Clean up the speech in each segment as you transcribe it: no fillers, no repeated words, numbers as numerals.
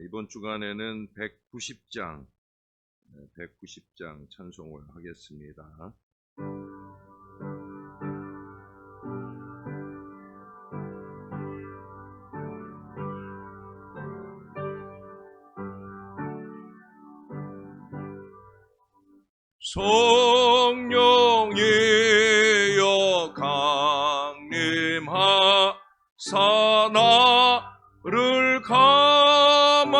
이번 주간에는 190장 찬송을 하겠습니다. 성령이여 강림하사 나를 감화하시고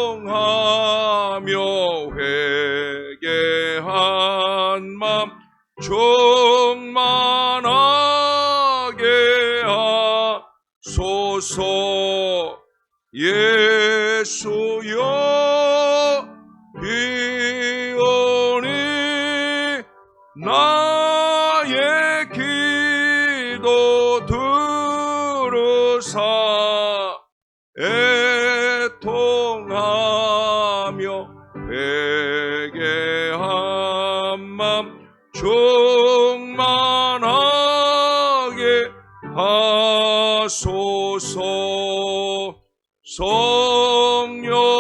애통하며 회개한 맘 충만하게 하소서. 예수여 비오니 나의 기도 들으사 애통하며 회개한 맘 충만하게 하소서. 성령이여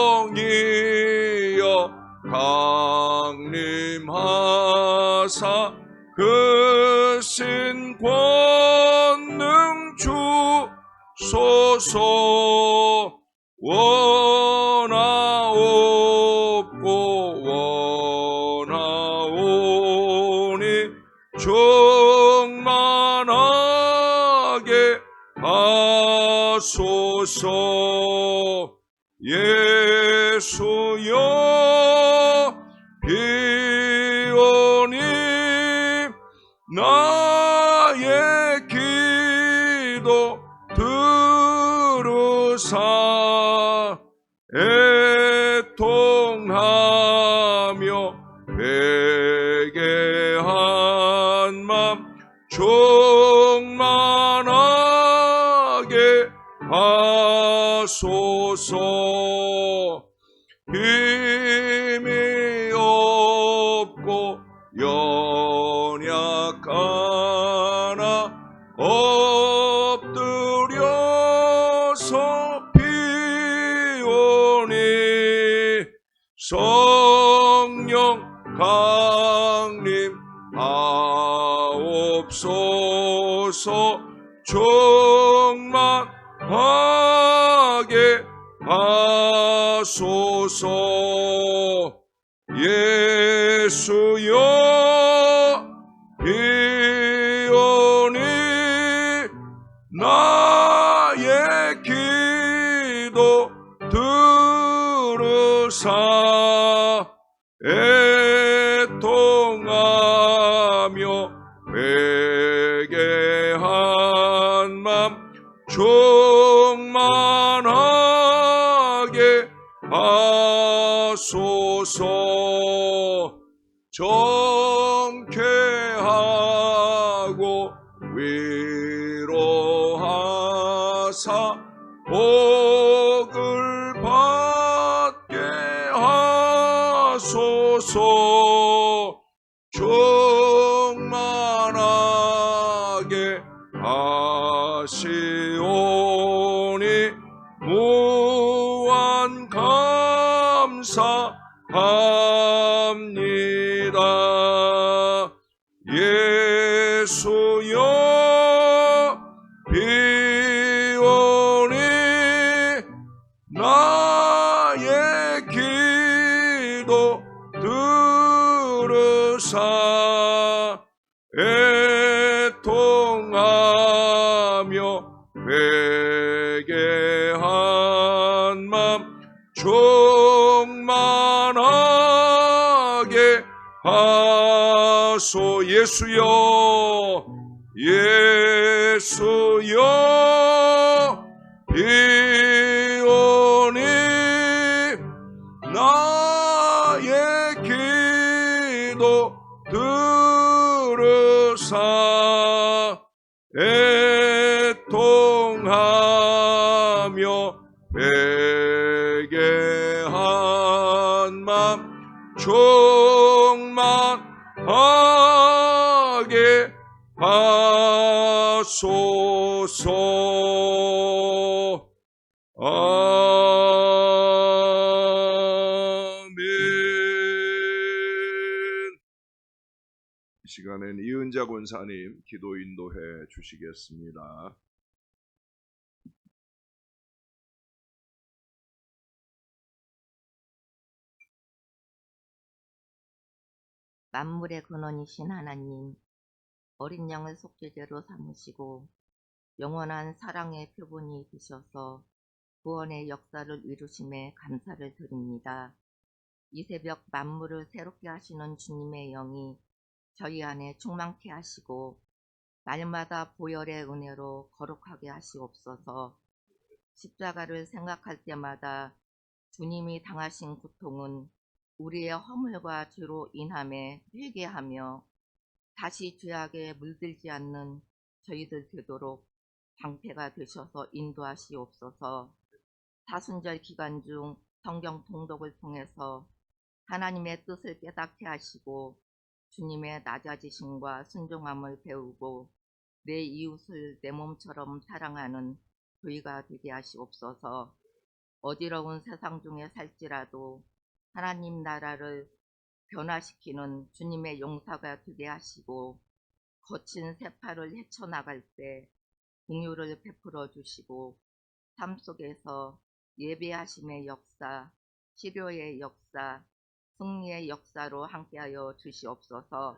강림하사 그 신 권능 주소서. 원하옵니 충만하게 하소서. 예수여 비오니 나의 기도 들으사 애통하며 회개한 맘 충만하게 하소서. 힘이 없고 연약하나 엎드려서 비오니 성령 강림하옵소서. 충만하게 하소서. 예수여 비오니 나의 기도 들으사 애통하며 회개한 맘 충만하게 하소서. 정쾌하고 위로하사 복을 받게 하소서. 충만하게 하시오니 무한 감사합니다. 예수여 비오니 나의 기도 들으사 애통하며 회개한 맘 충만하게 하소. 예수여 비오니 나의 기도 들으사 애통하며 회개한 맘 충만하게 하소서. 하소서. 아멘. 이 시간엔 이은자 권사님 기도 인도해 주시겠습니다. 만물의 근원이신 하나님, 어린 양을 속죄제로 삼으시고 영원한 사랑의 표본이 되셔서 구원의 역사를 이루심에 감사를 드립니다. 이 새벽 만물을 새롭게 하시는 주님의 영이 저희 안에 충만케 하시고 날마다 보혈의 은혜로 거룩하게 하시옵소서. 십자가를 생각할 때마다 주님이 당하신 고통은 우리의 허물과 죄로 인함에 회개하며 다시 죄악에 물들지 않는 저희들 되도록 방패가 되셔서 인도하시옵소서. 사순절 기간 중 성경 통독을 통해서 하나님의 뜻을 깨닫게 하시고 주님의 낮아지심과 순종함을 배우고 내 이웃을 내 몸처럼 사랑하는 저희가 되게 하시옵소서. 어지러운 세상 중에 살지라도 하나님 나라를 변화시키는 주님의 용사가 되게 하시고 거친 세파를 헤쳐나갈 때 공유를 베풀어 주시고 삶 속에서 예배하심의 역사, 치료의 역사, 승리의 역사로 함께하여 주시옵소서.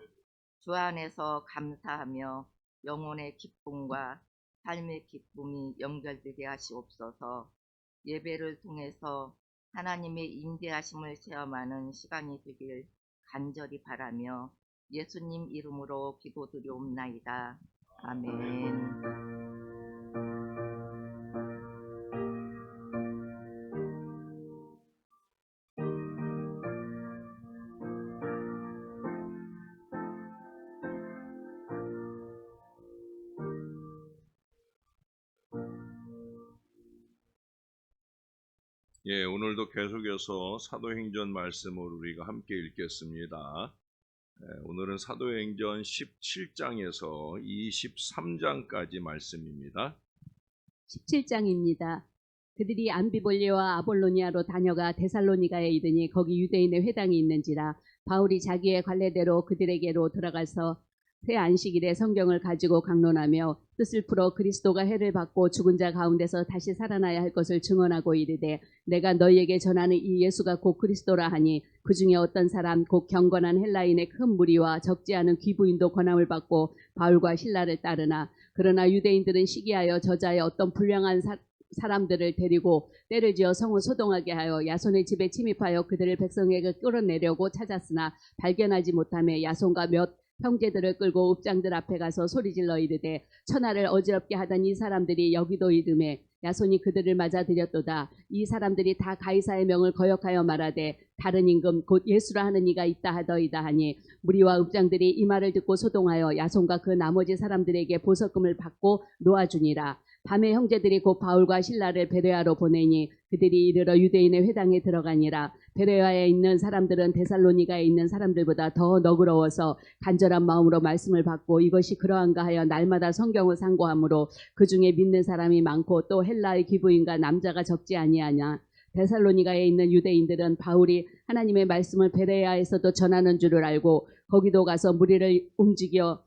주 안에서 감사하며 영혼의 기쁨과 삶의 기쁨이 연결되게 하시옵소서. 예배를 통해서 하나님의 임재하심을 체험하는 시간이 되길 간절히 바라며 예수님 이름으로 기도드리옵나이다. 아멘. 예, 오늘도 계속해서 사도행전 말씀을 우리가 함께 읽겠습니다. 오늘은 사도행전 17장에서 23장까지 말씀입니다. 17장입니다. 그들이 암비볼리와 아볼로니아로 다녀가 데살로니가에 이르니 거기 유대인의 회당이 있는지라 바울이 자기의 관례대로 그들에게로 들어가서 새 안식일에 성경을 가지고 강론하며 뜻을 풀어 그리스도가 해를 받고 죽은 자 가운데서 다시 살아나야 할 것을 증언하고 이르되 내가 너희에게 전하는 이 예수가 곧 그리스도라 하니 그 중에 어떤 사람 곧 경건한 헬라인의 큰 무리와 적지 않은 귀부인도 권함을 받고 바울과 실라를 따르나 그러나 유대인들은 시기하여 저자의 어떤 불량한 사람들을 데리고 때를 지어 성을 소동하게 하여 야손의 집에 침입하여 그들을 백성에게 끌어내려고 찾았으나 발견하지 못하며 야손과 몇 형제들을 끌고 읍장들 앞에 가서 소리질러 이르되 천하를 어지럽게 하던 이 사람들이 여기도 이름에 야손이 그들을 맞아들였도다. 이 사람들이 다 가이사의 명을 거역하여 말하되 다른 임금 곧 예수라 하는 이가 있다 하더이다 하니 무리와 읍장들이 이 말을 듣고 소동하여 야손과 그 나머지 사람들에게 보석금을 받고 놓아주니라. 밤에 형제들이 곧 바울과 실라를 베레아로 보내니 그들이 이르러 유대인의 회당에 들어가니라. 베레아에 있는 사람들은 데살로니가에 있는 사람들보다 더 너그러워서 간절한 마음으로 말씀을 받고 이것이 그러한가 하여 날마다 성경을 상고하므로 그 중에 믿는 사람이 많고 또 헬라의 귀부인과 남자가 적지 아니하냐. 데살로니가에 있는 유대인들은 바울이 하나님의 말씀을 베레아에서도 전하는 줄을 알고 거기도 가서 무리를 움직여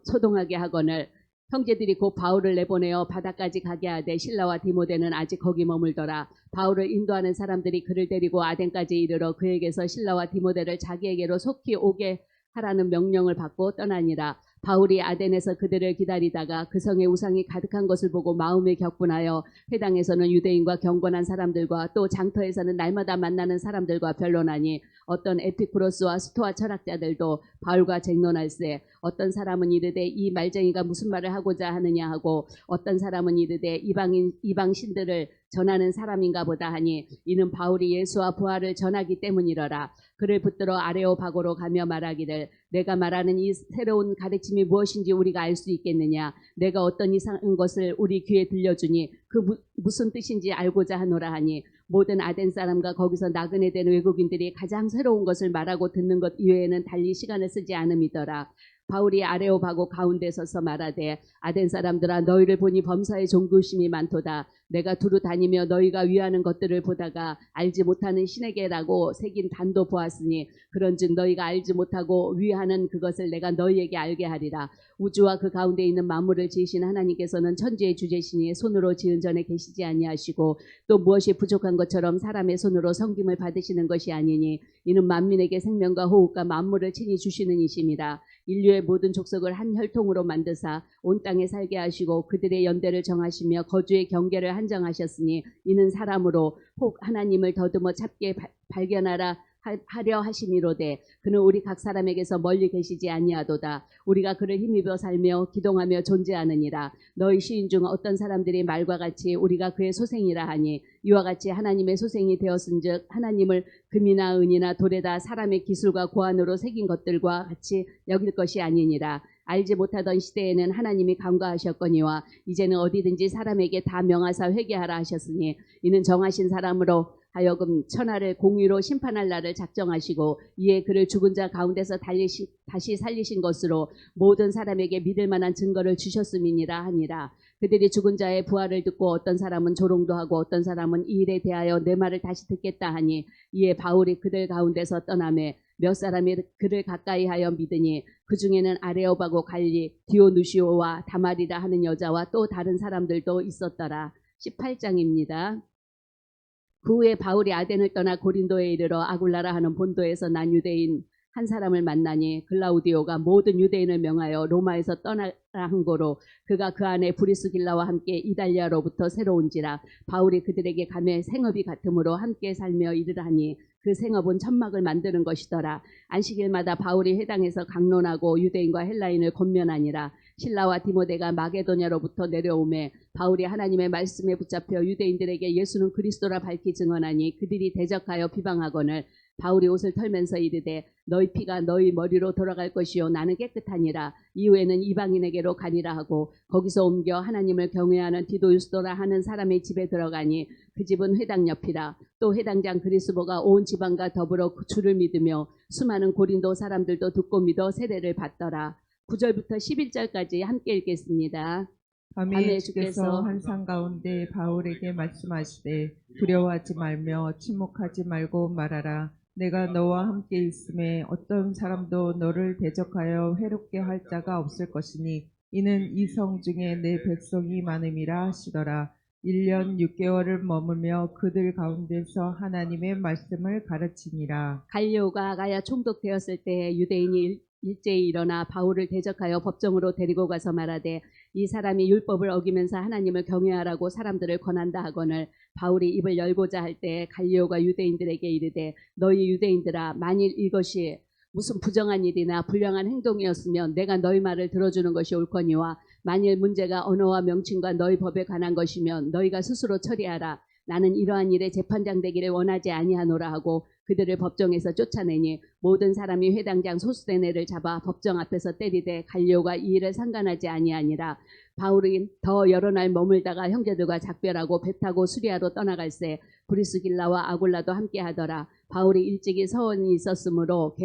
소동하게 하거늘 형제들이 곧 바울을 내보내어 바다까지 가게 하되 실라와 디모데는 아직 거기 머물더라. 바울을 인도하는 사람들이 그를 데리고 아덴까지 이르러 그에게서 실라와 디모데를 자기에게로 속히 오게 하라는 명령을 받고 떠나니라. 바울이 아덴에서 그들을 기다리다가 그 성에 우상이 가득한 것을 보고 마음에 격분하여 회당에서는 유대인과 경건한 사람들과 또 장터에서는 날마다 만나는 사람들과 변론하니 어떤 에피쿠로스와 스토아 철학자들도 바울과 쟁론할세 어떤 사람은 이르되 이 말쟁이가 무슨 말을 하고자 하느냐 하고 어떤 사람은 이르되 이방 신들을 전하는 사람인가 보다 하니 이는 바울이 예수와 부활을 전하기 때문이러라. 그를 붙들어 아레오바고로 가며 말하기를 내가 말하는 이 새로운 가르침이 무엇인지 우리가 알 수 있겠느냐. 내가 어떤 이상한 것을 우리 귀에 들려주니 그 무슨 뜻인지 알고자 하노라 하니 모든 아덴 사람과 거기서 나그네 된 외국인들이 가장 새로운 것을 말하고 듣는 것 이외에는 달리 시간을 쓰지 않음이더라. 바울이 아레오바고 가운데 서서 말하되 아덴 사람들아 너희를 보니 범사에 종교심이 많도다. 내가 두루 다니며 너희가 위하는 것들을 보다가 알지 못하는 신에게라고 새긴 단도 보았으니 그런즉 너희가 알지 못하고 위하는 그것을 내가 너희에게 알게 하리라. 우주와 그 가운데 있는 만물을 지으신 하나님께서는 천지의 주제시니 손으로 지은 전에 계시지 아니하시고 또 무엇이 부족한 것처럼 사람의 손으로 섬김을 받으시는 것이 아니니 이는 만민에게 생명과 호흡과 만물을 친히 주시는 이심이라. 인류의 모든 족속을 한 혈통으로 만드사 온 땅에 살게 하시고 그들의 연대를 정하시며 거주의 경계를 한정하셨으니 이는 사람으로 혹 하나님을 더듬어 찾게 발견하라 하려 하심이로되 그는 우리 각 사람에게서 멀리 계시지 아니하도다. 우리가 그를 힘입어 살며 기동하며 존재하느니라. 너희 시인 중 어떤 사람들이 말과 같이 우리가 그의 소생이라 하니 이와 같이 하나님의 소생이 되었은즉 하나님을 금이나 은이나 돌에다 사람의 기술과 고안으로 새긴 것들과 같이 여길 것이 아니니라. 알지 못하던 시대에는 하나님이 간과하셨거니와 이제는 어디든지 사람에게 다 명하사 회개하라 하셨으니 이는 정하신 사람으로 하여금 천하를 공의로 심판할 날을 작정하시고 이에 그를 죽은 자 가운데서 다시 살리신 것으로 모든 사람에게 믿을 만한 증거를 주셨음이니라 하니라. 그들이 죽은 자의 부활을 듣고 어떤 사람은 조롱도 하고 어떤 사람은 이 일에 대하여 내 말을 다시 듣겠다 하니 이에 바울이 그들 가운데서 떠나매 몇 사람이 그를 가까이 하여 믿으니 그 중에는 아레오바고 갈리 디오누시오와 다말이라 하는 여자와 또 다른 사람들도 있었더라. 18장입니다. 그 후에 바울이 아덴을 떠나 고린도에 이르러 아굴라라 하는 본도에서 난 유대인 한 사람을 만나니 글라우디오가 모든 유대인을 명하여 로마에서 떠나라 한 고로 그가 그 안에 브리스길라와 함께 이달리아로부터 새로 온지라. 바울이 그들에게 가매 생업이 같으므로 함께 살며 일을 하니 그 생업은 천막을 만드는 것이더라. 안식일마다 바울이 회당에서 강론하고 유대인과 헬라인을 권면하니라. 실라와 디모데가 마게도냐로부터 내려오매 바울이 하나님의 말씀에 붙잡혀 유대인들에게 예수는 그리스도라 밝히 증언하니 그들이 대적하여 비방하거늘 바울이 옷을 털면서 이르되 너희 피가 너희 머리로 돌아갈 것이요 나는 깨끗하니라. 이후에는 이방인에게로 가리라 하고 거기서 옮겨 하나님을 경외하는 디도유스도라 하는 사람의 집에 들어가니 그 집은 회당 옆이라. 또 회당장 그리스보가 온 지방과 더불어 주를 믿으며 수많은 고린도 사람들도 듣고 믿어 세례를 받더라. 9절부터 11절까지 함께 읽겠습니다. 밤에 주께서 환상 가운데 바울에게 말씀하시되 두려워하지 말며 침묵하지 말고 말하라. 내가 너와 함께 있음에 어떤 사람도 너를 대적하여 해롭게 할 자가 없을 것이니 이는 이 성 중에 내 백성이 많음이라 하시더라. 1년 6개월을 머물며 그들 가운데서 하나님의 말씀을 가르치니라. 갈리오가 아가야 총독되었을 때 유대인이 일제히 일어나 바울을 대적하여 법정으로 데리고 가서 말하되 이 사람이 율법을 어기면서 하나님을 경외하라고 사람들을 권한다 하거늘 바울이 입을 열고자 할 때 갈리오가 유대인들에게 이르되 너희 유대인들아 만일 이것이 무슨 부정한 일이나 불량한 행동이었으면 내가 너희 말을 들어주는 것이 옳거니와 만일 문제가 언어와 명칭과 너희 법에 관한 것이면 너희가 스스로 처리하라. 나는 이러한 일에 재판장 되기를 원하지 아니하노라 하고 그들을 법정에서 쫓아내니 모든 사람이 회당장 소수대네를 잡아 법정 앞에서 때리되 갈리오가 이 일을 상관하지 아니하니라. 바울이 더 여러 날 머물다가 형제들과 작별하고 배 타고 수리아로 떠나갈새 브리스길라와 아굴라도 함께 하더라. 바울이 일찍이 서원이 있었으므로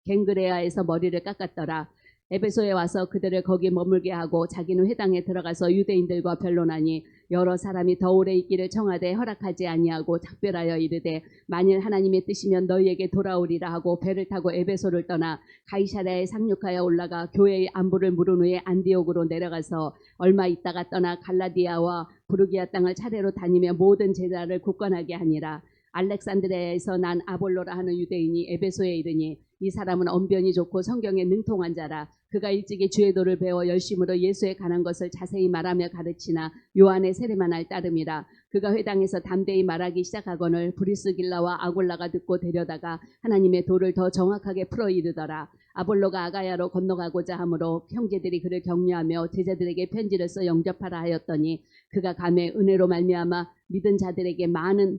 갱그레아에서 머리를 깎았더라. 에베소에 와서 그들을 거기 머물게 하고 자기는 회당에 들어가서 유대인들과 변론하니 여러 사람이 더 오래 있기를 청하되 허락하지 아니하고 작별하여 이르되 만일 하나님의 뜻이면 너희에게 돌아오리라 하고 배를 타고 에베소를 떠나 가이사랴에 상륙하여 올라가 교회의 안부를 물은 후에 안디옥으로 내려가서 얼마 있다가 떠나 갈라디아와 부르기아 땅을 차례로 다니며 모든 제자를 굳건하게 하니라. 알렉산드리아에서 난 아볼로라 하는 유대인이 에베소에 이르니 이 사람은 언변이 좋고 성경에 능통한 자라. 그가 일찍이 주의 도를 배워 열심으로 예수에 관한 것을 자세히 말하며 가르치나 요한의 세례만 할 따름이라. 그가 회당에서 담대히 말하기 시작하거늘 브리스길라와 아골라가 듣고 데려다가 하나님의 도를 더 정확하게 풀어 이르더라. 아볼로가 아가야로 건너가고자 하므로 형제들이 그를 격려하며 제자들에게 편지를 써 영접하라 하였더니 그가 감에 은혜로 말미암아 믿은 자들에게 많은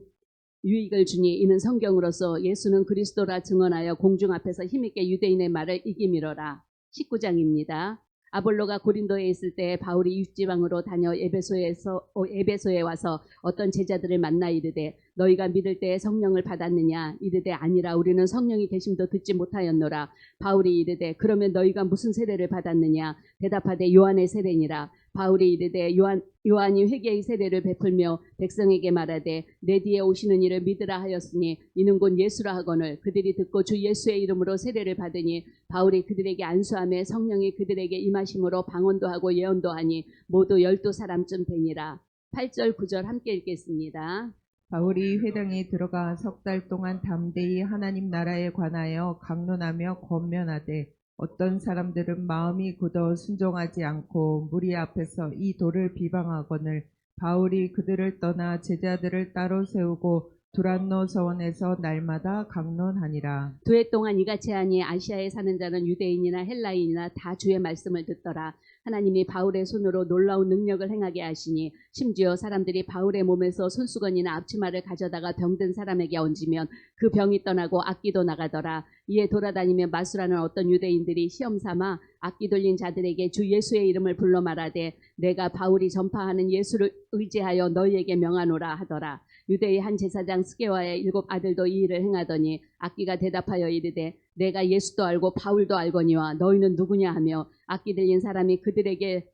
유익을 주니 이는 성경으로서 예수는 그리스도라 증언하여 공중 앞에서 힘있게 유대인의 말을 이기미러라. 19장입니다. 아볼로가 고린도에 있을 때 바울이 육지방으로 다녀 에베소에 와서 어떤 제자들을 만나 이르되 너희가 믿을 때에 성령을 받았느냐? 이르되 아니라 우리는 성령이 계심도 듣지 못하였노라. 바울이 이르되 그러면 너희가 무슨 세례를 받았느냐? 대답하되 요한의 세례니라. 바울이 이르되 요한이 회개의 세례를 베풀며 백성에게 말하되 내 뒤에 오시는 이를 믿으라 하였으니 이는 곧 예수라 하거늘 그들이 듣고 주 예수의 이름으로 세례를 받으니 바울이 그들에게 안수하며 성령이 그들에게 임하심으로 방언도 하고 예언도 하니 모두 12사람쯤 되니라. 8절 9절 함께 읽겠습니다. 바울이 회당에 들어가 석 달 동안 담대히 하나님 나라에 관하여 강론하며 권면하되 어떤 사람들은 마음이 굳어 순종하지 않고 무리 앞에서 이 돌을 비방하거늘 바울이 그들을 떠나 제자들을 따로 세우고 두란노 서원에서 날마다 강론하니라. 2해 동안 이같이 하니 아시아에 사는 자는 유대인이나 헬라인이나 다 주의 말씀을 듣더라. 하나님이 바울의 손으로 놀라운 능력을 행하게 하시니 심지어 사람들이 바울의 몸에서 손수건이나 앞치마를 가져다가 병든 사람에게 얹으면 그 병이 떠나고 악기도 나가더라. 이에 돌아다니며 마술하는 어떤 유대인들이 시험삼아 악기 돌린 자들에게 주 예수의 이름을 불러 말하되 내가 바울이 전파하는 예수를 의지하여 너희에게 명하노라 하더라. 유대의 한 제사장 스게와의 7 아들도 이 일을 행하더니 악기가 대답하여 이르되 내가 예수도 알고 바울도 알거니와 너희는 누구냐 하며 악기 들린 사람이 그들에게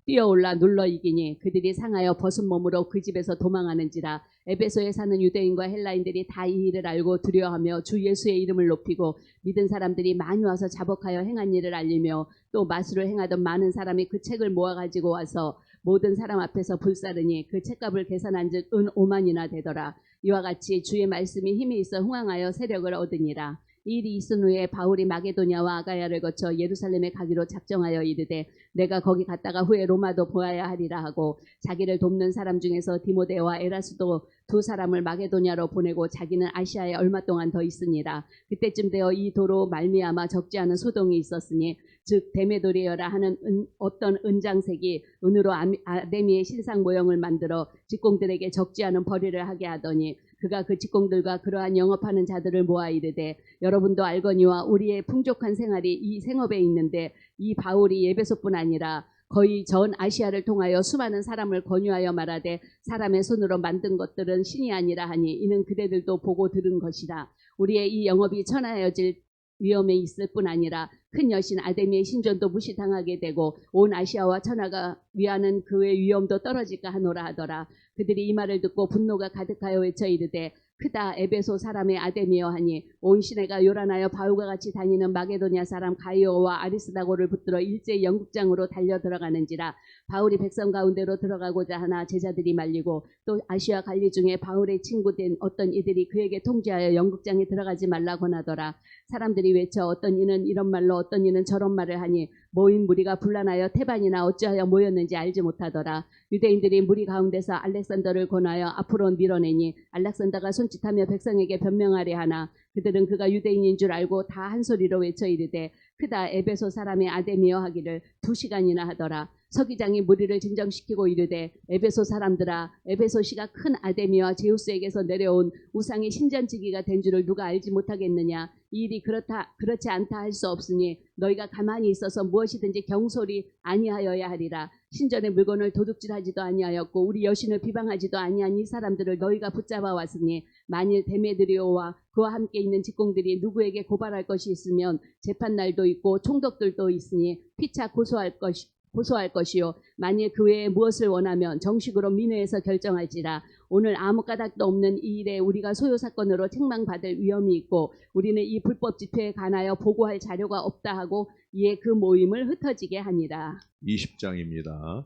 뛰어올라 눌러 이기니 그들이 상하여 벗은 몸으로 그 집에서 도망하는지라. 에베소에 사는 유대인과 헬라인들이 다 이 일을 알고 두려워하며 주 예수의 이름을 높이고 믿은 사람들이 많이 와서 자복하여 행한 일을 알리며 또 마술을 행하던 많은 사람이 그 책을 모아가지고 와서 모든 사람 앞에서 불사르니 그 책값을 계산한즉 은 5만이나 되더라. 이와 같이 주의 말씀이 힘이 있어 흥황하여 세력을 얻으니라. 이 일이 있은 후에 바울이 마게도냐와 아가야를 거쳐 예루살렘에 가기로 작정하여 이르되 내가 거기 갔다가 후에 로마도 보아야 하리라 하고 자기를 돕는 사람 중에서 디모데와 에라스도 2 사람을 마게도냐로 보내고 자기는 아시아에 얼마 동안 더 있으니라. 그때쯤 되어 이 도로 말미암아 적지 않은 소동이 있었으니 즉 데메도리어라 하는 어떤 은장색이 은으로 아데미의 신상 모형을 만들어 직공들에게 적지 않은 벌이를 하게 하더니 그가 그 직공들과 그러한 영업하는 자들을 모아 이르되 여러분도 알거니와 우리의 풍족한 생활이 이 생업에 있는데 이 바울이 에베소뿐 아니라 거의 전 아시아를 통하여 수많은 사람을 권유하여 말하되 사람의 손으로 만든 것들은 신이 아니라 하니 이는 그대들도 보고 들은 것이라. 우리의 이 영업이 천하여질 위험에 있을 뿐 아니라 큰 여신 아데미의 신전도 무시당하게 되고 온 아시아와 천하가 위하는 그의 위엄도 떨어질까 하노라 하더라. 그들이 이 말을 듣고 분노가 가득하여 외쳐 이르되 크다 에베소 사람의 아데미여 하니 온 시내가 요란하여 바울과 같이 다니는 마게도냐 사람 가이오와 아리스다고를 붙들어 일제히 영국장으로 달려 들어가는지라. 바울이 백성 가운데로 들어가고자 하나 제자들이 말리고 또 아시아 관리 중에 바울의 친구된 어떤 이들이 그에게 통지하여 영국장에 들어가지 말라 권하더라. 사람들이 외쳐 어떤 이는 이런 말로 어떤 이는 저런 말을 하니 모인 무리가 분란하여 태반이나 어찌하여 모였는지 알지 못하더라. 유대인들이 무리 가운데서 알렉산더를 권하여 앞으로 밀어내니 알렉산더가 손짓하며 백성에게 변명하려 하나 그들은 그가 유대인인 줄 알고 다 한 소리로 외쳐 이르되 크다 에베소 사람의 아데미여 하기를 2시간이나 하더라. 서기장이 무리를 진정시키고 이르되 에베소 사람들아 에베소시가 큰 아데미와 제우스에게서 내려온 우상의 신전지기가 된 줄을 누가 알지 못하겠느냐. 이 일이 그렇지 않다 할 수 없으니 너희가 가만히 있어서 무엇이든지 경솔이 아니하여야 하리라. 신전의 물건을 도둑질하지도 아니하였고 우리 여신을 비방하지도 아니한 이 사람들을 너희가 붙잡아 왔으니 만일 데메드리오와 그와 함께 있는 직공들이 누구에게 고발할 것이 있으면 재판날도 있고 총독들도 있으니 피차 고소할 것이요 만일 그 외에 무엇을 원하면 정식으로 민회에서 결정할지라. 오늘 아무 까닭도 없는 이 일에 우리가 소요 사건으로 책망받을 위험이 있고 우리는 이 불법 집회에 관하여 보고할 자료가 없다 하고 이에 그 모임을 흩어지게 하니라. 20장입니다.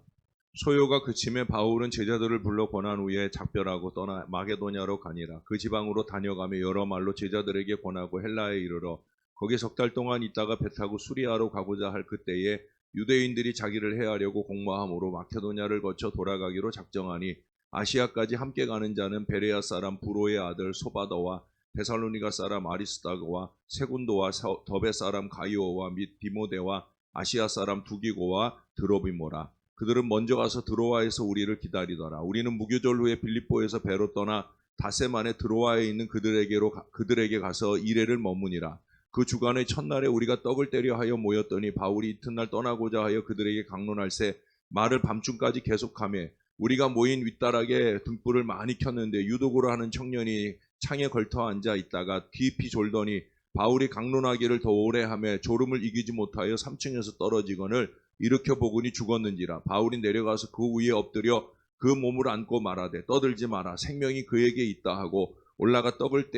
소요가 그침에 바울은 제자들을 불러 권한 후에 작별하고 떠나 마게도냐로 가니라. 그 지방으로 다녀가며 여러 말로 제자들에게 권하고 헬라에 이르러 거기 3달 동안 있다가 배 타고 수리아로 가고자 할 그때에 유대인들이 자기를 해하려고 공모함으로 마케도냐를 거쳐 돌아가기로 작정하니 아시아까지 함께 가는 자는 베레아 사람 부로의 아들 소바더와 데살로니가 사람 아리스다고와 세군도와 더베 사람 가이오와 및 디모데와 아시아 사람 두기고와 드로비모라. 그들은 먼저 가서 드로아에서 우리를 기다리더라. 우리는 무교절 후에 빌립보에서 배로 떠나 닷새 만에 드로아에 있는 그들에게 가서 이레를 머무니라. 그 주간의 첫날에 우리가 떡을 때려 하여 모였더니 바울이 이튿날 떠나고자 하여 그들에게 강론할새 말을 밤중까지 계속하며 우리가 모인 윗다락에 등불을 많이 켰는데 유독으로 하는 청년이 창에 걸터 앉아 있다가 깊이 졸더니 바울이 강론하기를 더 오래 하며 졸음을 이기지 못하여 3층에서 떨어지거늘 일으켜 보거니 죽었는지라. 바울이 내려가서 그 위에 엎드려 그 몸을 안고 말하되 떠들지 마라, 생명이 그에게 있다 하고 올라가 떡을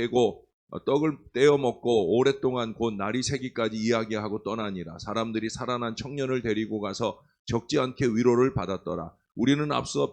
떼어 먹고 오랫동안 곧 날이 새기까지 이야기하고 떠나니라. 사람들이 살아난 청년을 데리고 가서 적지 않게 위로를 받았더라. 우리는 앞서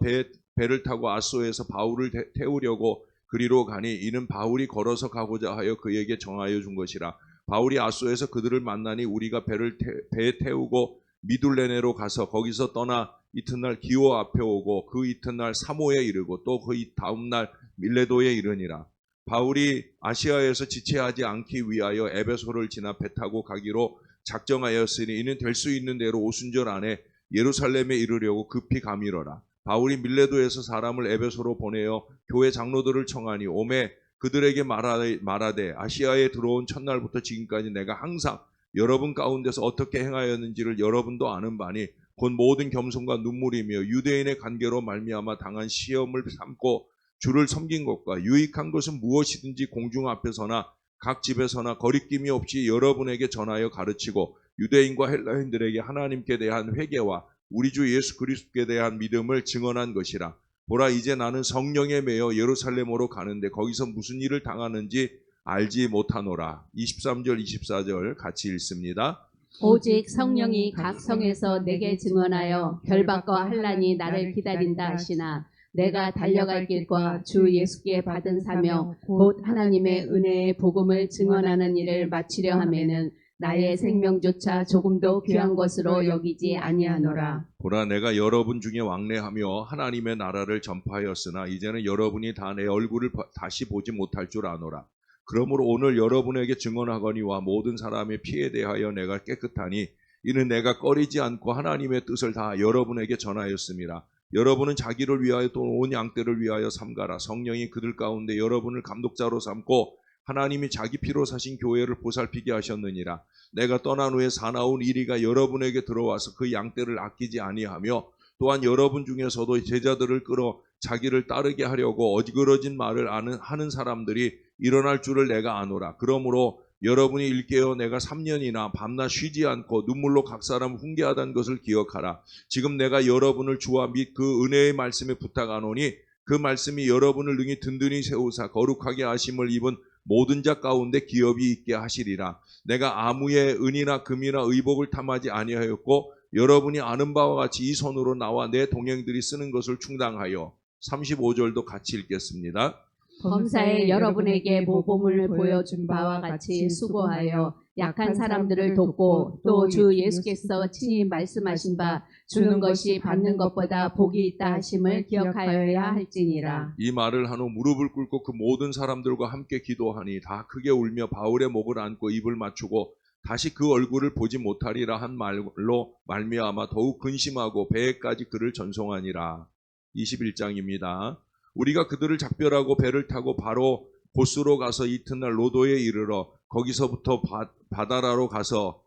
배를 타고 아소에서 바울을 태우려고 그리로 가니 이는 바울이 걸어서 가고자 하여 그에게 정하여 준 것이라. 바울이 아소에서 그들을 만나니 우리가 배에 태우고 미둘레네로 가서 거기서 떠나 이튿날 기오 앞에 오고 그 이튿날 사모에 이르고 또 그 다음날 밀레도에 이르니라. 바울이 아시아에서 지체하지 않기 위하여 에베소를 지나 배 타고 가기로 작정하였으니 이는 될 수 있는 대로 오순절 안에 예루살렘에 이르려고 급히 가미러라. 바울이 밀레도에서 사람을 에베소로 보내어 교회 장로들을 청하니 오매 그들에게 말하되 아시아에 들어온 첫날부터 지금까지 내가 항상 여러분 가운데서 어떻게 행하였는지를 여러분도 아는 바니 곧 모든 겸손과 눈물이며 유대인의 관계로 말미암아 당한 시험을 삼고 주를 섬긴 것과 유익한 것은 무엇이든지 공중 앞에서나 각 집에서나 거리낌이 없이 여러분에게 전하여 가르치고 유대인과 헬라인들에게 하나님께 대한 회개와 우리 주 예수 그리스도께 대한 믿음을 증언한 것이라. 보라, 이제 나는 성령에 매여 예루살렘으로 가는데 거기서 무슨 일을 당하는지 알지 못하노라. 23절 24절 같이 읽습니다. 오직 성령이 각 성에서 내게 증언하여 결박과 환난이 나를 기다린다 하시나 내가 달려갈 길과 주 예수께 받은 사명 곧 하나님의 은혜의 복음을 증언하는 일을 마치려 하면은 나의 생명조차 조금도 귀한 것으로 여기지 아니하노라. 보라, 내가 여러분 중에 왕래하며 하나님의 나라를 전파하였으나 이제는 여러분이 다 내 얼굴을 다시 보지 못할 줄 아노라. 그러므로 오늘 여러분에게 증언하거니와 모든 사람의 피에 대하여 내가 깨끗하니 이는 내가 꺼리지 않고 하나님의 뜻을 다 여러분에게 전하였습니다. 여러분은 자기를 위하여 또 온 양떼를 위하여 삼가라. 성령이 그들 가운데 여러분을 감독자로 삼고 하나님이 자기 피로 사신 교회를 보살피게 하셨느니라. 내가 떠난 후에 사나운 이리가 여러분에게 들어와서 그 양떼를 아끼지 아니하며 또한 여러분 중에서도 제자들을 끌어 자기를 따르게 하려고 어지러진 말을 하는 사람들이 일어날 줄을 내가 아노라. 그러므로 여러분이 일깨어 내가 3년이나 밤낮 쉬지 않고 눈물로 각 사람 훈계하던 것을 기억하라. 지금 내가 여러분을 주와 및 그 은혜의 말씀에 부탁하노니 그 말씀이 여러분을 능히 든든히 세우사 거룩하게 하심을 입은 모든 자 가운데 기업이 있게 하시리라. 내가 아무의 은이나 금이나 의복을 탐하지 아니하였고 여러분이 아는 바와 같이 이 손으로 나와 내 동행들이 쓰는 것을 충당하여 35절도 같이 읽겠습니다. 범사에 여러분에게 모범을 보여준 바와 같이 수고하여 약한 사람들을 돕고 또 주 예수께서 친히 말씀하신 바 주는 것이 받는 것보다 복이 있다 하심을 기억하여야 할지니라. 이 말을 한 후 무릎을 꿇고 그 모든 사람들과 함께 기도하니 다 크게 울며 바울의 목을 안고 입을 맞추고 다시 그 얼굴을 보지 못하리라 한 말로 말미암아 더욱 근심하고 배에까지 그를 전송하니라. 21장입니다. 우리가 그들을 작별하고 배를 타고 바로 고스로 가서 이튿날 로도에 이르러 거기서부터 바다라로 가서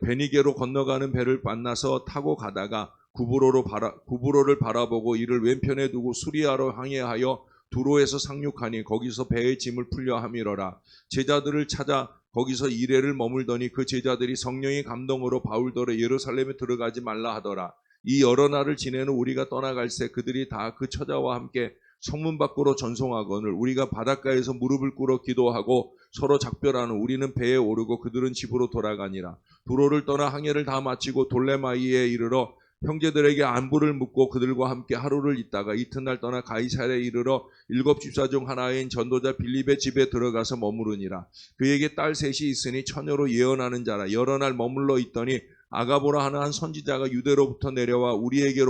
베니게로 건너가는 배를 만나서 타고 가다가 구브로를 바라보고 이를 왼편에 두고 수리아로 항해하여 두로에서 상륙하니 거기서 배의 짐을 풀려 함이러라. 제자들을 찾아 거기서 이레를 머물더니 그 제자들이 성령의 감동으로 바울더러 예루살렘에 들어가지 말라 하더라. 이 여러 날을 지내는 우리가 떠나갈새 그들이 다 그 처자와 함께 성문 밖으로 전송하거늘 우리가 바닷가에서 무릎을 꿇어 기도하고 서로 작별하는 우리는 배에 오르고 그들은 집으로 돌아가니라. 두로를 떠나 항해를 다 마치고 돌레마이에 이르러 형제들에게 안부를 묻고 그들과 함께 하루를 있다가 이튿날 떠나 가이사랴에 이르러 7 집사 중 하나인 전도자 빌립의 집에 들어가서 머무르니라. 그에게 딸 셋이 있으니 처녀로 예언하는 자라. 여러 날 머물러 있더니 아가보라 하는 한 선지자가 유대로부터 내려와 우리에게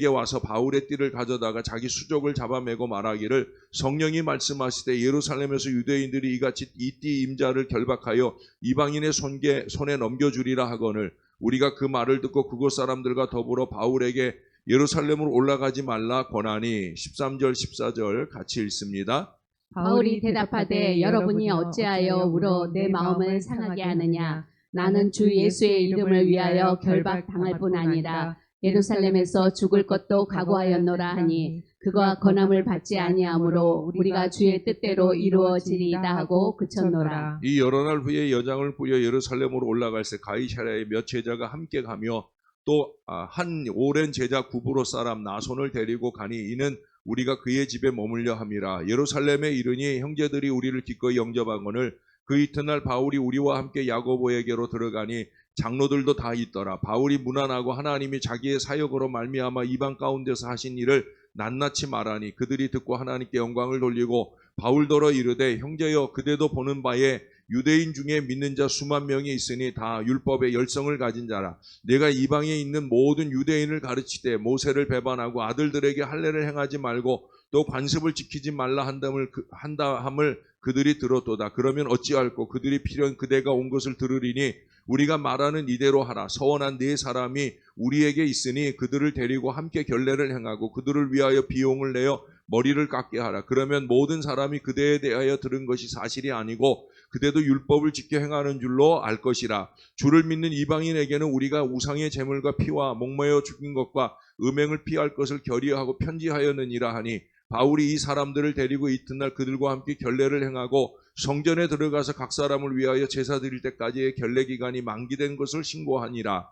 와서 바울의 띠를 가져다가 자기 수족을 잡아매고 말하기를 성령이 말씀하시되 예루살렘에서 유대인들이 이같이 이 띠 임자를 결박하여 이방인의 손에 넘겨주리라 하거늘 우리가 그 말을 듣고 그곳 사람들과 더불어 바울에게 예루살렘으로 올라가지 말라 권하니 13절 14절 같이 읽습니다. 바울이 대답하되 여러분이 어찌하여 울어 내 마음을 상하게 하느냐. 나는 주 예수의 이름을 위하여 결박당할 뿐 아니라 예루살렘에서 죽을 것도 각오하였노라 하니 그가 권함을 받지 아니하므로 우리가 주의 뜻대로 이루어지리이다 하고 그쳤노라. 이 여러 날 후에 여장을 꾸려 예루살렘으로 올라갈새 가이사랴의 몇 제자가 함께 가며 또 한 오랜 제자 구브로 사람 나손을 데리고 가니 이는 우리가 그의 집에 머물려 함이라. 예루살렘에 이르니 형제들이 우리를 기꺼이 영접하거늘 그 이튿날 바울이 우리와 함께 야고보에게로 들어가니 장로들도 다 있더라. 바울이 문안하고 하나님이 자기의 사역으로 말미암아 이방 가운데서 하신 일을 낱낱이 말하니 그들이 듣고 하나님께 영광을 돌리고 바울더러 이르되 형제여 그대도 보는 바에 유대인 중에 믿는 자 수만 명이 있으니 다 율법의 열성을 가진 자라. 내가 이방에 있는 모든 유대인을 가르치되 모세를 배반하고 아들들에게 할례를 행하지 말고 또 관습을 지키지 말라 한다함을 그들이 들었도다. 그러면 어찌할꼬 그들이 필연 그대가 온 것을 들으리니 우리가 말하는 이대로 하라. 서원한 네 사람이 우리에게 있으니 그들을 데리고 함께 결례를 행하고 그들을 위하여 비용을 내어 머리를 깎게 하라. 그러면 모든 사람이 그대에 대하여 들은 것이 사실이 아니고 그대도 율법을 지켜 행하는 줄로 알 것이라. 주를 믿는 이방인에게는 우리가 우상의 제물과 피와 목매어 죽인 것과 음행을 피할 것을 결의하고 편지하였느니라 하니 바울이 이 사람들을 데리고 이튿날 그들과 함께 결례를 행하고 성전에 들어가서 각 사람을 위하여 제사 드릴 때까지의 결례 기간이 만기된 것을 신고하니라.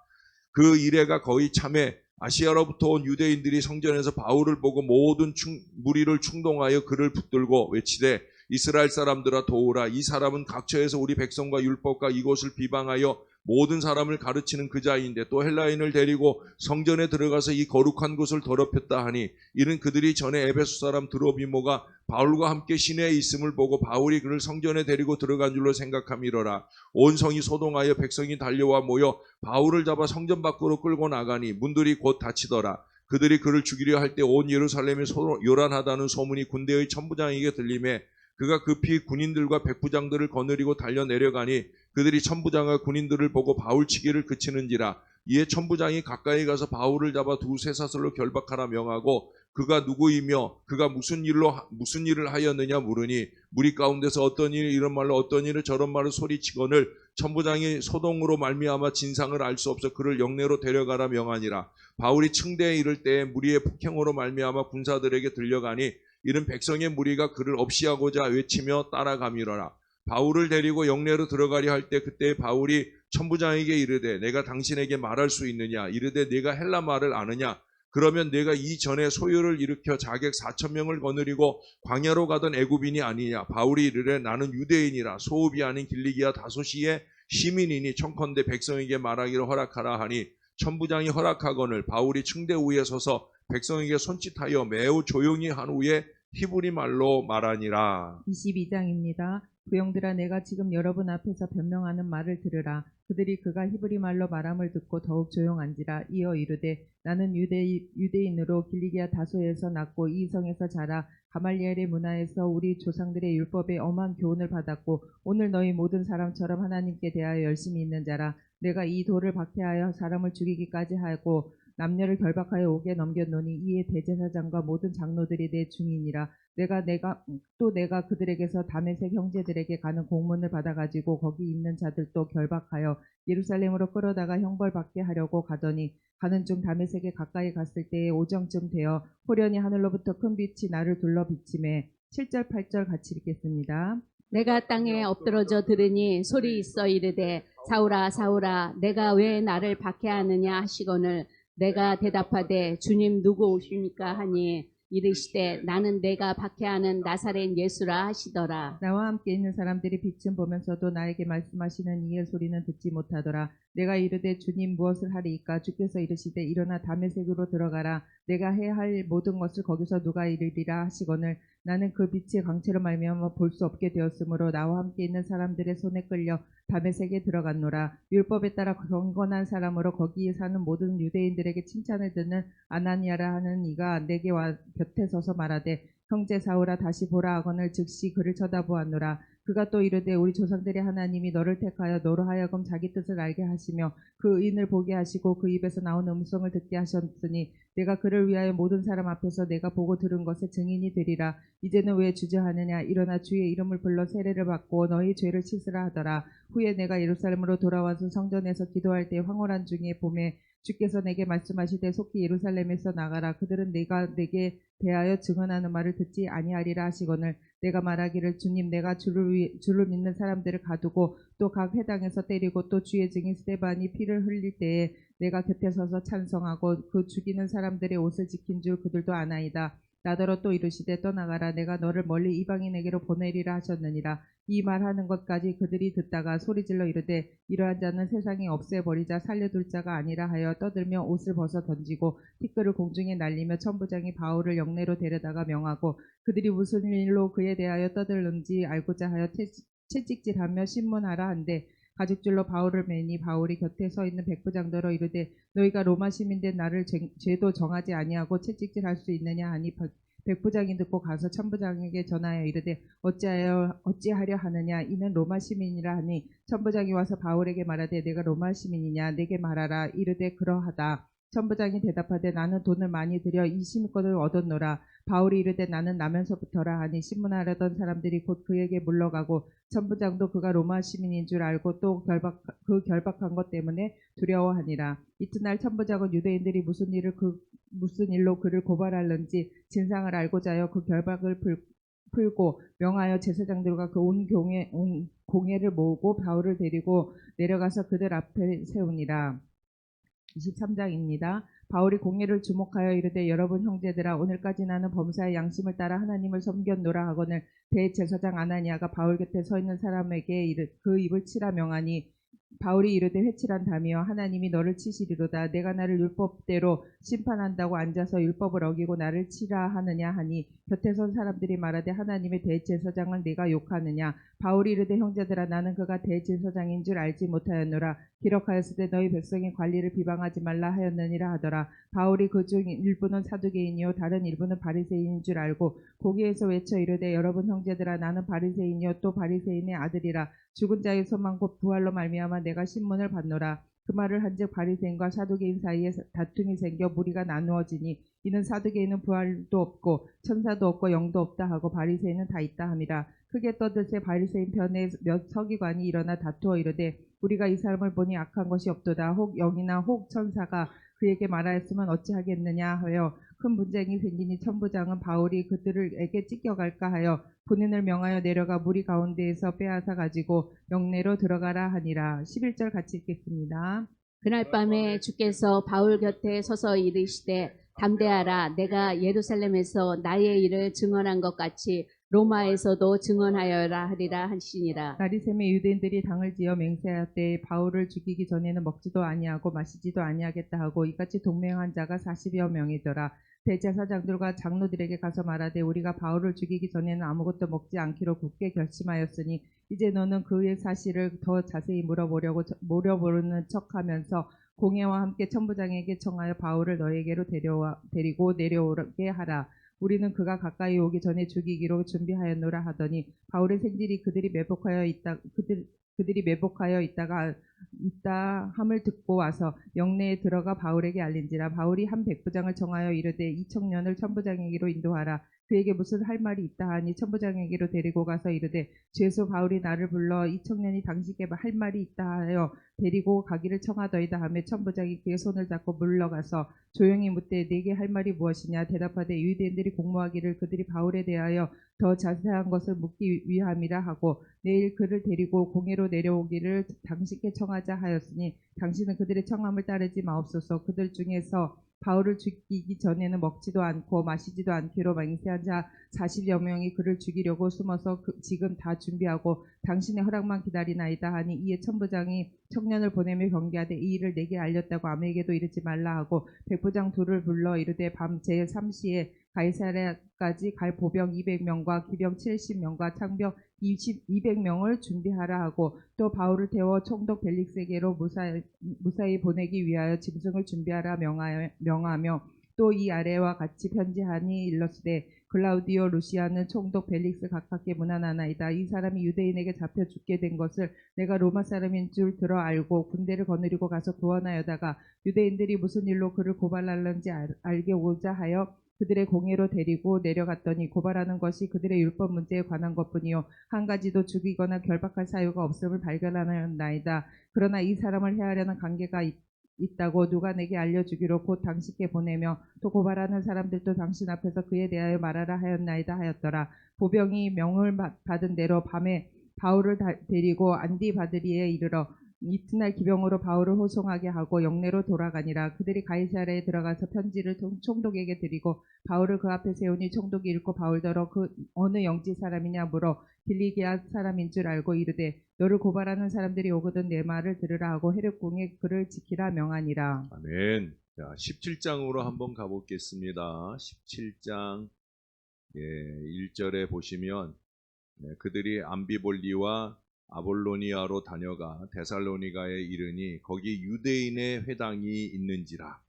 그 이래가 거의 참에 아시아로부터 온 유대인들이 성전에서 바울을 보고 모든 무리를 충동하여 그를 붙들고 외치되 이스라엘 사람들아 도우라. 이 사람은 각처에서 우리 백성과 율법과 이곳을 비방하여 모든 사람을 가르치는 그 자인데 또 헬라인을 데리고 성전에 들어가서 이 거룩한 곳을 더럽혔다 하니 이는 그들이 전에 에베소 사람 드로비모가 바울과 함께 시내에 있음을 보고 바울이 그를 성전에 데리고 들어간 줄로 생각함이로라. 온 성이 소동하여 백성이 달려와 모여 바울을 잡아 성전 밖으로 끌고 나가니 문들이 곧 닫히더라. 그들이 그를 죽이려 할 때 온 예루살렘이 요란하다는 소문이 군대의 천부장에게 들림에 그가 급히 군인들과 백부장들을 거느리고 달려 내려가니 그들이 천부장과 군인들을 보고 바울 치기를 그치는지라. 이에 천부장이 가까이 가서 바울을 잡아 두세 사슬로 결박하라 명하고 그가 누구이며 그가 무슨 일을 하였느냐 물으니 무리 가운데서 어떤 일이 이런 말로 어떤 일을 저런 말로 소리치거늘 천부장이 소동으로 말미암아 진상을 알 수 없어 그를 영내로 데려가라 명하니라. 바울이 층대에 이를 때에 무리의 폭행으로 말미암아 군사들에게 들려가니 이른 백성의 무리가 그를 없이하고자 외치며 따라가미러라. 바울을 데리고 영내로 들어가려 할 때 그때 바울이 천부장에게 이르되 내가 당신에게 말할 수 있느냐. 이르되 내가 헬라 말을 아느냐. 그러면 내가 이전에 소요를 일으켜 자객 4,000명을 거느리고 광야로 가던 애굽인이 아니냐. 바울이 이르되 나는 유대인이라 소읍이 아닌 길리기아 다소시의 시민이니 청컨대 백성에게 말하기를 허락하라 하니 천부장이 허락하거늘 바울이 층대 위에 서서 백성에게 손짓하여 매우 조용히 한 후에 히브리 말로 말하니라. 22장입니다. 부형들아 내가 지금 여러분 앞에서 변명하는 말을 들으라. 그들이 그가 히브리 말로 말함을 듣고 더욱 조용한지라. 이어 이르되 나는 유대인으로 길리기아 다소에서 났고 이 성에서 자라 가말리엘의 문화에서 우리 조상들의 율법에 엄한 교훈을 받았고 오늘 너희 모든 사람처럼 하나님께 대하여 열심히 있는 자라. 내가 이 돌을 박해하여 사람을 죽이기까지 하고 남녀를 결박하여 옥에 넘겼노니 이에 대제사장과 모든 장로들이 내 중인이라. 내가 그들에게서 다메섹 형제들에게 가는 공문을 받아가지고 거기 있는 자들도 결박하여 예루살렘으로 끌어다가 형벌받게 하려고 가더니 가는 중 다메섹에 가까이 갔을 때에 오정쯤 되어 호련히 하늘로부터 큰 빛이 나를 둘러 비침에 7절 8절 같이 읽겠습니다. 내가 땅에 엎드러져 들으니 소리 있어 이르되 사울아 사울아 내가 왜 나를 박해하느냐 하시거늘 내가 대답하되 주님 누구오십니까 하니 이르시되 나는 내가 박해하는 나사렛 예수라 하시더라. 나와 함께 있는 사람들이 빛을 보면서도 나에게 말씀하시는 이의 소리는 듣지 못하더라. 내가 이르되 주님 무엇을 하리이까. 주께서 이르시되 일어나 다메섹으로 들어가라. 내가 해야 할 모든 것을 거기서 누가 이르리라 하시거늘 나는 그 빛의 광채로 말미암아 볼 수 없게 되었으므로 나와 함께 있는 사람들의 손에 끌려 다메섹에 들어갔노라. 율법에 따라 경건한 사람으로 거기에 사는 모든 유대인들에게 칭찬을 듣는 아나니아라 하는 이가 내게 와 곁에 서서 말하되 형제 사울아 다시 보라 하거늘 즉시 그를 쳐다보았노라. 그가 또 이르되 우리 조상들의 하나님이 너를 택하여 너로 하여금 자기 뜻을 알게 하시며 그 의인을 보게 하시고 그 입에서 나오는 음성을 듣게 하셨으니 내가 그를 위하여 모든 사람 앞에서 내가 보고 들은 것의 증인이 되리라. 이제는 왜 주저하느냐. 일어나 주의 이름을 불러 세례를 받고 너희 죄를 씻으라 하더라. 후에 내가 예루살렘으로 돌아와서 성전에서 기도할 때 황홀한 중에 봄에 주께서 내게 말씀하시되 속히 예루살렘에서 나가라. 그들은 내가 내게 대하여 증언하는 말을 듣지 아니하리라 하시거늘 내가 말하기를 주님 내가 주를 믿는 사람들을 가두고 또 각 회당에서 때리고 또 주의 증인 스데반이 피를 흘릴 때에 내가 곁에 서서 찬성하고 그 죽이는 사람들의 옷을 지킨 줄 그들도 아나이다. 나더러 또 이르시되 떠나가라. 내가 너를 멀리 이방인에게로 보내리라 하셨느니라. 이 말하는 것까지 그들이 듣다가 소리질러 이르되 이러한 자는 세상에 없애버리자 살려둘 자가 아니라 하여 떠들며 옷을 벗어 던지고 티끌을 공중에 날리며 천부장이 바울을 영내로 데려다가 명하고 그들이 무슨 일로 그에 대하여 떠들는지 알고자 하여 채찍질하며 신문하라 한데 가죽줄로 바울을 매니 바울이 곁에 서 있는 백부장더러 이르되 너희가 로마 시민된 나를 죄도 정하지 아니하고 채찍질할 수 있느냐 하니 백부장이 듣고 가서 천부장에게 전하여 이르되 어찌하려 하느냐 이는 로마 시민이라 하니 천부장이 와서 바울에게 말하되 내가 로마 시민이냐 내게 말하라. 이르되 그러하다. 천부장이 대답하되 나는 돈을 많이 들여 이 시민권을 얻었노라. 바울이 이르되 나는 나면서부터라 하니 신문하려던 사람들이 곧 그에게 물러가고 천부장도 그가 로마 시민인 줄 알고 또 결박한 것 때문에 두려워하니라. 이튿날 천부장은 유대인들이 무슨 일로 그를 고발하는지 진상을 알고자 하여 그 결박을 풀고 명하여 제사장들과 그 온 공회를 모으고 바울을 데리고 내려가서 그들 앞에 세우니라. 23장입니다. 바울이 공회를 주목하여 이르되 여러분 형제들아 오늘까지 나는 범사의 양심을 따라 하나님을 섬겼노라 하거늘 대제사장 아나니아가 바울 곁에 서 있는 사람에게 그 입을 치라 명하니 바울이 이르되 회칠한다며 하나님이 너를 치시리로다. 내가 나를 율법대로 심판한다고 앉아서 율법을 어기고 나를 치라 하느냐 하니 곁에 선 사람들이 말하되 하나님의 대제사장을 내가 욕하느냐. 바울이 이르되 형제들아 나는 그가 대제사장인 줄 알지 못하였노라. 기록하였으되 너희 백성의 관리를 비방하지 말라 하였느니라 하더라. 바울이 그중 일부는 사두개인이요 다른 일부는 바리새인인 줄 알고 고기에서 외쳐 이르되 여러분 형제들아 나는 바리새인이요 또 바리새인의 아들이라. 죽은 자의 소망 곧 부활로 말미암아 내가 신문을 받노라. 그 말을 한즉 바리새인과 사두개인 사이에 다툼이 생겨 무리가 나누어지니 이는 사두개인은 부활도 없고 천사도 없고 영도 없다 하고 바리새인은 다 있다 함이라. 크게 떠들세 바리새인 편에 몇 서기관이 일어나 다투어 이르되 우리가 이 사람을 보니 악한 것이 없도다. 혹 영이나 혹 천사가 그에게 말하였으면 어찌하겠느냐 하여 큰 분쟁이 생기니 천부장은 바울이 그들에게 찢겨갈까 하여 군인을 명하여 내려가 무리 가운데에서 빼앗아 가지고 영내로 들어가라 하니라. 11절 같이 읽겠습니다. 그날 밤에 주께서 바울 곁에 서서 이르시되 담대하라. 내가 예루살렘에서 나의 일을 증언한 것 같이 로마에서도 증언하여라 하리라 하시니라. 날이 새매 유대인들이 당을 지어 맹세하되 바울을 죽이기 전에는 먹지도 아니하고 마시지도 아니하겠다 하고 이같이 동맹한 자가 40여 명이더라. 대제사장들과 장로들에게 가서 말하되 우리가 바울을 죽이기 전에는 아무것도 먹지 않기로 굳게 결심하였으니 이제 너는 그의 사실을 더 자세히 물어보는 척하면서 공회와 함께 천부장에게 청하여 바울을 너에게로 데리고 내려오게 하라. 우리는 그가 가까이 오기 전에 죽이기로 준비하였노라 하더니 바울의 생질이 그들이 매복하여 있다 함을 듣고 와서 영내에 들어가 바울에게 알린지라. 바울이 한 백부장을 청하여 이르되 이 청년을 천부장에게로 인도하라. 그에게 무슨 할 말이 있다 하니 천부장에게로 데리고 가서 이르되 죄수 바울이 나를 불러 이 청년이 당신께 할 말이 있다 하여 데리고 가기를 청하더이다 하며 천부장이 그의 손을 잡고 물러가서 조용히 묻되 네게 할 말이 무엇이냐. 대답하되 유대인들이 공모하기를 그들이 바울에 대하여 더 자세한 것을 묻기 위함이라 하고 내일 그를 데리고 공회로 내려오기를 당신께 청하자 하였으니 당신은 그들의 청함을 따르지 마옵소서. 그들 중에서 바울을 죽이기 전에는 먹지도 않고 마시지도 않기로 맹세한 자 40여 명이 그를 죽이려고 숨어서 지금 다 준비하고 당신의 허락만 기다리나이다 하니 이에 천부장이 청년을 보내며 경계하되 이 일을 내게 알렸다고 아무에게도 이르지 말라 하고 백부장 둘을 불러 이르되 밤 제3시에 가이사랴까지 갈 보병 200명과 기병 70명과 창병 200명을 준비하라 하고 또 바울을 태워 총독 벨릭스에게로 무사히 보내기 위하여 짐승을 준비하라 명하며 또 이 아래와 같이 편지하니 일렀으되 글라우디오 루시아는 총독 벨릭스 가깝게 문안하나이다. 이 사람이 유대인에게 잡혀 죽게 된 것을 내가 로마 사람인 줄 들어 알고 군대를 거느리고 가서 구원하여다가 유대인들이 무슨 일로 그를 고발하는지 알게 오자 하여 그들의 공회로 데리고 내려갔더니 고발하는 것이 그들의 율법 문제에 관한 것뿐이요 한 가지도 죽이거나 결박할 사유가 없음을 발견하였나이다. 그러나 이 사람을 해하려는 관계가 있다고 누가 내게 알려주기로 곧 당신께 보내며 또 고발하는 사람들도 당신 앞에서 그에 대하여 말하라 하였나이다 하였더라. 보병이 명을 받은 대로 밤에 바울을 데리고 안디바드리에 이르러 이튿날 기병으로 바울을 호송하게 하고 영내로 돌아가니라. 그들이 가이사랴에 들어가서 편지를 총독에게 드리고 바울을 그 앞에 세우니 총독이 읽고 바울더러 그 어느 영지 사람이냐 물어 길리기아 사람인 줄 알고 이르되 너를 고발하는 사람들이 오거든 내 말을 들으라 하고 헤롯궁에 그를 지키라 명하니라. 아멘. 자, 17장으로 한번 가보겠습니다. 17장 1절에 보시면 그들이 암비볼리와 아볼로니아로 다녀가 데살로니가에 이르니 거기 유대인의 회당이 있는지라.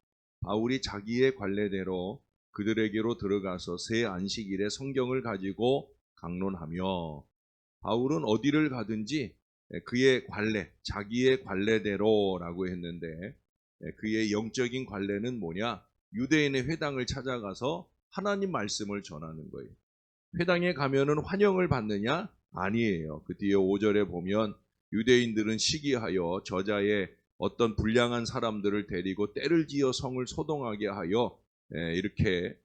바울이 자기의 관례대로 그들에게로 들어가서 새 안식일에 성경을 가지고 강론하며, 바울은 어디를 가든지 그의 관례, 자기의 관례대로라고 했는데 그의 영적인 관례는 뭐냐? 유대인의 회당을 찾아가서 하나님 말씀을 전하는 거예요. 회당에 가면은 환영을 받느냐? 아니에요. 그 뒤에 5절에 보면 유대인들은 시기하여 저자의 어떤 불량한 사람들을 데리고 때를 지어 성을 소동하게 하여 이렇게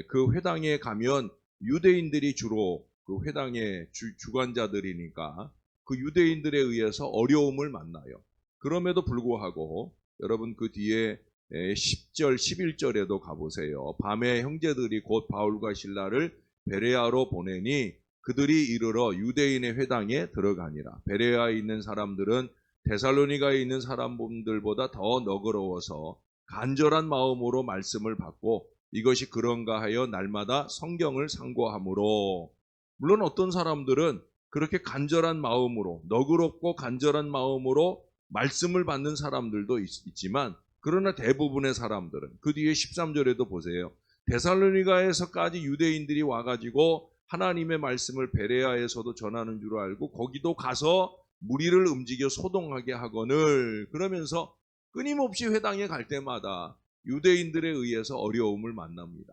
그 회당에 가면 유대인들이 주로 그 회당의 주관자들이니까 그 유대인들에 의해서 어려움을 만나요. 그럼에도 불구하고 여러분 그 뒤에 10절, 11절에도 가보세요. 밤에 형제들이 곧 바울과 실라를 베레아로 보내니 그들이 이르러 유대인의 회당에 들어가니라. 베레아에 있는 사람들은 데살로니가에 있는 사람들보다 더 너그러워서 간절한 마음으로 말씀을 받고 이것이 그런가 하여 날마다 성경을 상고하므로, 물론 어떤 사람들은 그렇게 간절한 마음으로, 너그럽고 간절한 마음으로 말씀을 받는 사람들도 있지만, 그러나 대부분의 사람들은 그 뒤에 13절에도 보세요. 데살로니가에서까지 유대인들이 와가지고 하나님의 말씀을 베레아에서도 전하는 줄 알고 거기도 가서 무리를 움직여 소동하게 하거늘, 그러면서 끊임없이 회당에 갈 때마다 유대인들에 의해서 어려움을 만납니다.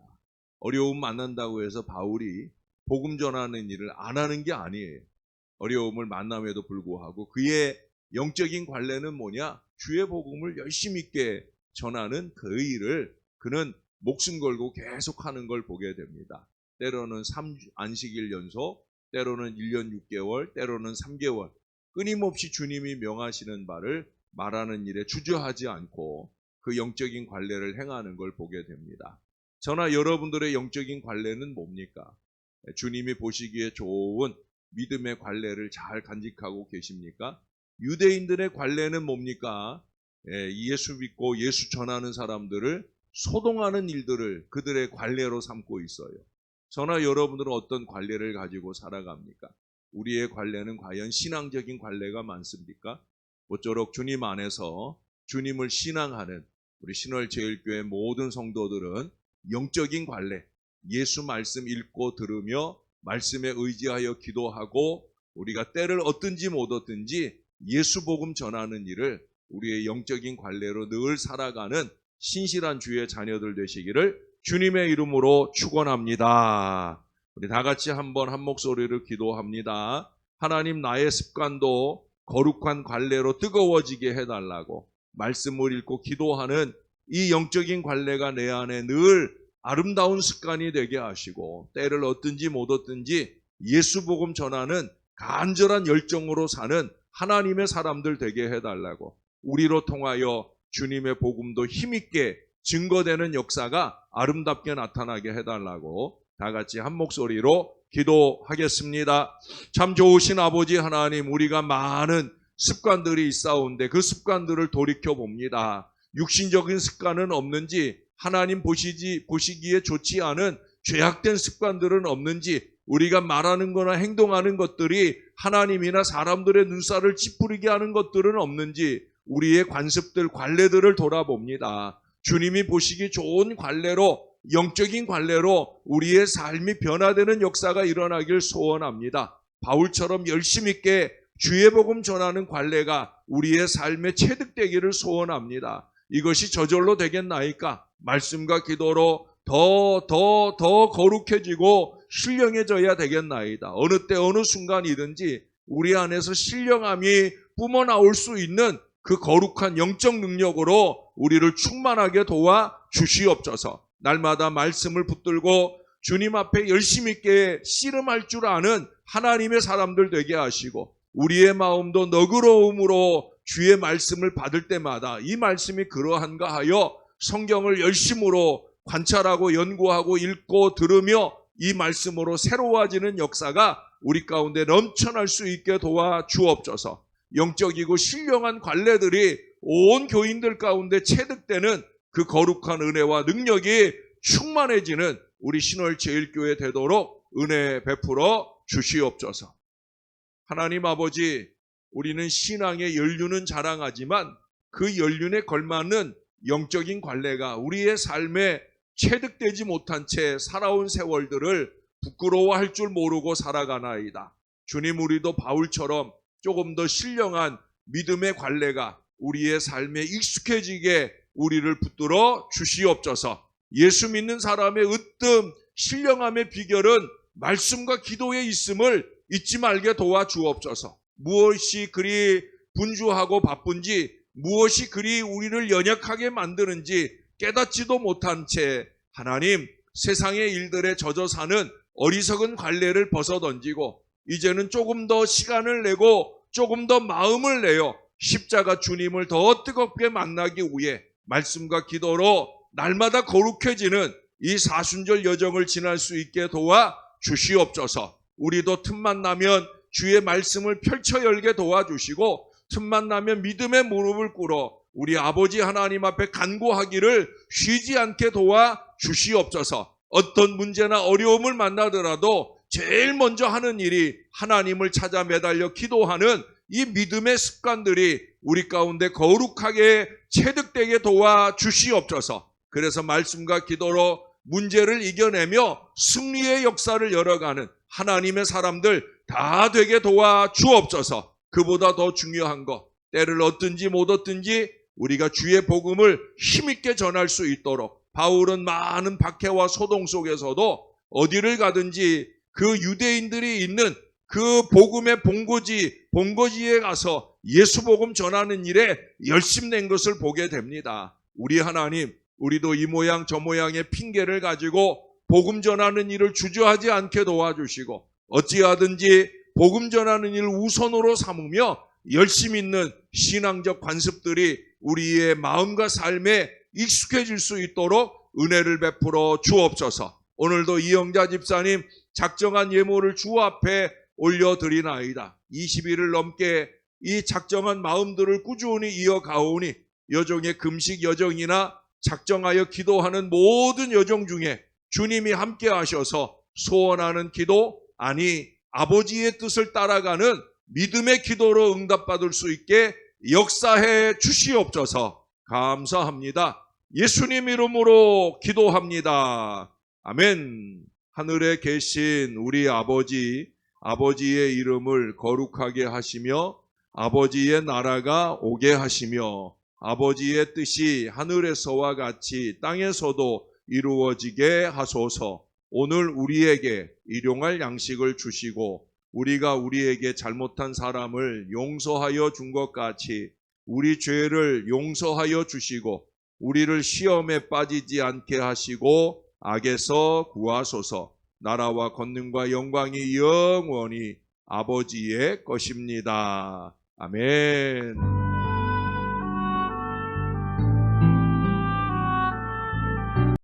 어려움 만난다고 해서 바울이 복음 전하는 일을 안 하는 게 아니에요. 어려움을 만남에도 불구하고 그의 영적인 관례는 뭐냐? 주의 복음을 열심히 있게 전하는 그 일을 그는 목숨 걸고 계속하는 걸 보게 됩니다. 때로는 3안식일 연속, 때로는 1년 6개월, 때로는 3개월 끊임없이 주님이 명하시는 바를 말하는 일에 주저하지 않고 그 영적인 관례를 행하는 걸 보게 됩니다. 저나 여러분들의 영적인 관례는 뭡니까? 주님이 보시기에 좋은 믿음의 관례를 잘 간직하고 계십니까? 유대인들의 관례는 뭡니까? 예수 믿고 예수 전하는 사람들을 소동하는 일들을 그들의 관례로 삼고 있어요. 저나 여러분들은 어떤 관례를 가지고 살아갑니까? 우리의 관례는 과연 신앙적인 관례가 많습니까? 모쪼록 주님 안에서 주님을 신앙하는 우리 신월제일교회 모든 성도들은 영적인 관례, 예수 말씀 읽고 들으며 말씀에 의지하여 기도하고 우리가 때를 얻든지 못 얻든지 예수 복음 전하는 일을 우리의 영적인 관례로 늘 살아가는 신실한 주의 자녀들 되시기를 주님의 이름으로 축원합니다. 우리 다 같이 한번 한 목소리를 기도합니다. 하나님, 나의 습관도 거룩한 관례로 뜨거워지게 해달라고 말씀을 읽고 기도하는 이 영적인 관례가 내 안에 늘 아름다운 습관이 되게 하시고 때를 얻든지 못 얻든지 예수 복음 전하는 간절한 열정으로 사는 하나님의 사람들 되게 해달라고, 우리로 통하여 주님의 복음도 힘있게 증거되는 역사가 아름답게 나타나게 해달라고 다 같이 한 목소리로 기도하겠습니다. 참 좋으신 아버지 하나님, 우리가 많은 습관들이 있사온데 그 습관들을 돌이켜 봅니다. 육신적인 습관은 없는지, 하나님 보시기에 좋지 않은 죄악된 습관들은 없는지, 우리가 말하는 거나 행동하는 것들이 하나님이나 사람들의 눈살을 찌푸리게 하는 것들은 없는지 우리의 관습들, 관례들을 돌아봅니다. 주님이 보시기 좋은 관례로 영적인 관례로 우리의 삶이 변화되는 역사가 일어나길 소원합니다. 바울처럼 열심 있게 주의 복음 전하는 관례가 우리의 삶에 체득되기를 소원합니다. 이것이 저절로 되겠나이까? 말씀과 기도로 더 거룩해지고 신령해져야 되겠나이다. 어느 때 어느 순간이든지 우리 안에서 신령함이 뿜어나올 수 있는 그 거룩한 영적 능력으로 우리를 충만하게 도와 주시옵소서. 날마다 말씀을 붙들고 주님 앞에 열심 있게 씨름할 줄 아는 하나님의 사람들 되게 하시고, 우리의 마음도 너그러움으로 주의 말씀을 받을 때마다 이 말씀이 그러한가 하여 성경을 열심으로 관찰하고 연구하고 읽고 들으며 이 말씀으로 새로워지는 역사가 우리 가운데 넘쳐날 수 있게 도와 주옵소서. 영적이고 신령한 관례들이 온 교인들 가운데 체득되는 그 거룩한 은혜와 능력이 충만해지는 우리 신월제일교회 되도록 은혜 베풀어 주시옵소서. 하나님 아버지, 우리는 신앙의 연륜은 자랑하지만 그 연륜에 걸맞는 영적인 관례가 우리의 삶에 체득되지 못한 채 살아온 세월들을 부끄러워할 줄 모르고 살아가나이다. 주님, 우리도 바울처럼 조금 더 신령한 믿음의 관례가 우리의 삶에 익숙해지게 우리를 붙들어 주시옵소서. 예수 믿는 사람의 으뜸 신령함의 비결은 말씀과 기도에 있음을 잊지 말게 도와주옵소서. 무엇이 그리 분주하고 바쁜지, 무엇이 그리 우리를 연약하게 만드는지 깨닫지도 못한 채 하나님, 세상의 일들에 젖어 사는 어리석은 관례를 벗어던지고 이제는 조금 더 시간을 내고 조금 더 마음을 내어 십자가 주님을 더 뜨겁게 만나기 위해 말씀과 기도로 날마다 거룩해지는 이 사순절 여정을 지날 수 있게 도와 주시옵소서. 우리도 틈만 나면 주의 말씀을 펼쳐 열게 도와주시고, 틈만 나면 믿음의 무릎을 꿇어 우리 아버지 하나님 앞에 간구하기를 쉬지 않게 도와 주시옵소서. 어떤 문제나 어려움을 만나더라도 제일 먼저 하는 일이 하나님을 찾아 매달려 기도하는 이 믿음의 습관들이 우리 가운데 거룩하게 체득되게 도와 주시옵소서. 그래서 말씀과 기도로 문제를 이겨내며 승리의 역사를 열어가는 하나님의 사람들 다 되게 도와 주옵소서. 그보다 더 중요한 것, 때를 얻든지 못 얻든지 우리가 주의 복음을 힘있게 전할 수 있도록, 바울은 많은 박해와 소동 속에서도 어디를 가든지 그 유대인들이 있는 그 복음의 본거지에 가서 예수 복음 전하는 일에 열심낸 것을 보게 됩니다. 우리 하나님, 우리도 이 모양 저 모양의 핑계를 가지고 복음 전하는 일을 주저하지 않게 도와주시고, 어찌하든지 복음 전하는 일을 우선으로 삼으며 열심 있는 신앙적 관습들이 우리의 마음과 삶에 익숙해질 수 있도록 은혜를 베풀어 주옵소서. 오늘도 이영자 집사님 작정한 예물을 주 앞에 올려드리나이다. 20일을 넘게 이 작정한 마음들을 꾸준히 이어가오니 여정의 금식 여정이나 작정하여 기도하는 모든 여정 중에 주님이 함께 하셔서 소원하는 기도, 아니 아버지의 뜻을 따라가는 믿음의 기도로 응답받을 수 있게 역사해 주시옵소서. 감사합니다. 예수님 이름으로 기도합니다. 아멘. 하늘에 계신 우리 아버지, 아버지의 이름을 거룩하게 하시며 아버지의 나라가 오게 하시며 아버지의 뜻이 하늘에서와 같이 땅에서도 이루어지게 하소서. 오늘 우리에게 일용할 양식을 주시고 우리가 우리에게 잘못한 사람을 용서하여 준 것 같이 우리 죄를 용서하여 주시고 우리를 시험에 빠지지 않게 하시고 악에서 구하소서. 나라와 권능과 영광이 영원히 아버지의 것입니다. 아멘.